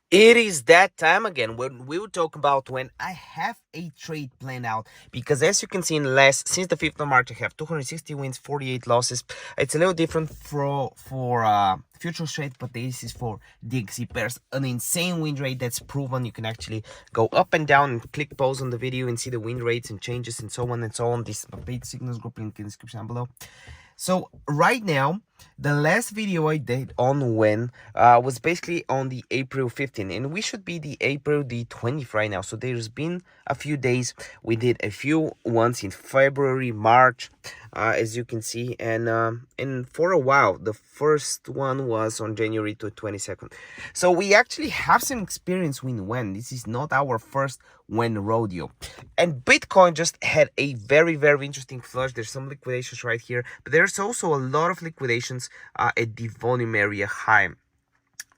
It is that time again when we will talk about when I have a trade planned out, because as you can see in the last, since the 5th of March, I have 260 wins, 48 losses. It's a little different for future trade, but this is for DXC pairs, an insane win rate that's proven. You can actually go up and down and click pause on the video and see the win rates and changes and so on and so on. This is my paid signals group, link in the description down below. So right now, the last video I did on when was basically on the April 15th, and we should be the April the 20th right now. So there's been a few days. We did a few ones in February, March, as you can see, and for a while, the first one was on January to 22nd. So we actually have some experience with when. This is not our first when rodeo. And Bitcoin just had a very interesting flush. There's some liquidations right here, but there's also a lot of liquidations at the volume area high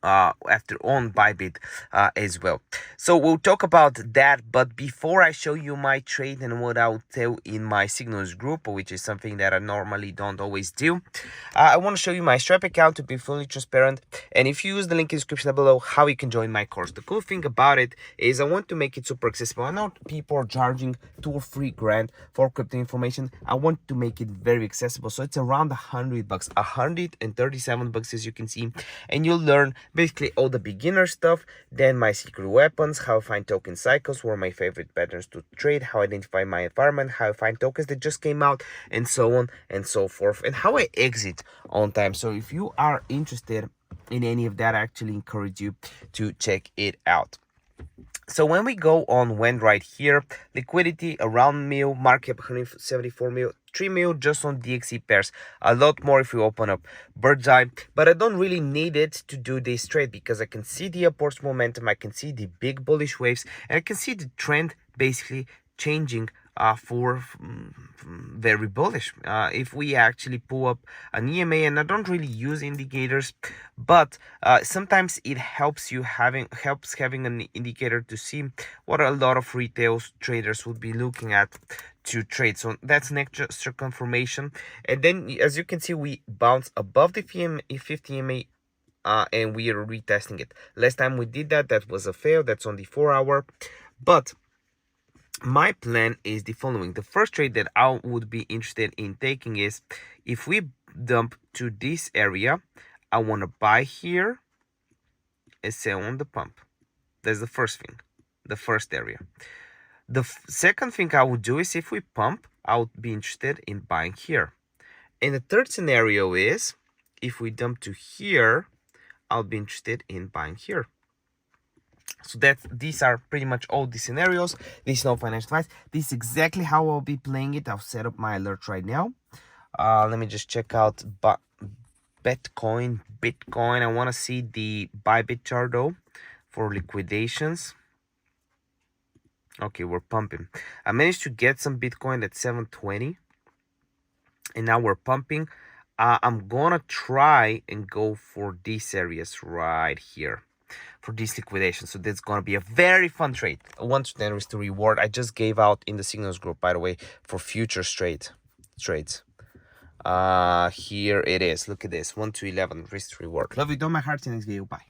after on Bybit as well. So we'll talk about that, but before I show you my trade and what I'll tell in my signals group, which is something that I normally don't always do, I want to show you my Stripe account to be fully transparent. And if you use the link in the description below, how you can join my course. The cool thing about it is I want to make it super accessible. I know people are charging $2 or $3 grand for crypto information. I want to make it very accessible, so it's around $100, $137 as you can see, and you'll learn basically all the beginner stuff, then my secret weapons, how I find token cycles, what are my favorite patterns to trade, how I identify my environment, how I find tokens that just came out, and so on and so forth, and how I exit on time. So if you are interested in any of that, I actually encourage you to check it out. So when we go on when right here, liquidity around mil, market 174 mil, 3 mil just on DXC pairs, a lot more if we open up bird's eye, but I don't really need it to do this trade because I can see the upwards momentum, I can see the big bullish waves, and I can see the trend basically changing for very bullish. If we actually pull up an EMA, and I don't really use indicators, but sometimes it helps having an indicator to see what a lot of retail traders would be looking at to trade. So that's an extra confirmation. And then as you can see, we bounce above the 50 EMA. And we are retesting it. Last time we did that was a fail. That's on the 4-hour. But my plan is the following. The first trade that I would be interested in taking is if we dump to this area, I want to buy here and sell on the pump. That's the first thing, the first area. The second thing I would do is if we pump, I would be interested in buying here. And the third scenario is if we dump to here, I'll be interested in buying here. So these are pretty much all the scenarios. This is no financial advice. This is exactly how I'll be playing it. I'll set up my alert right now. Let me just check out Bitcoin. I want to see the Bybit chart though for liquidations. Okay, we're pumping. I managed to get some Bitcoin at 720, and now we're pumping. I'm gonna try and go for these areas right here for this liquidation. So that's gonna be a very fun trade. A 1 to 10 risk to reward. I just gave out in the signals group, by the way, for future trades. Here it is. Look at this, 1 to 11 risk to reward. Love you, don't my heart. See you next video. Bye.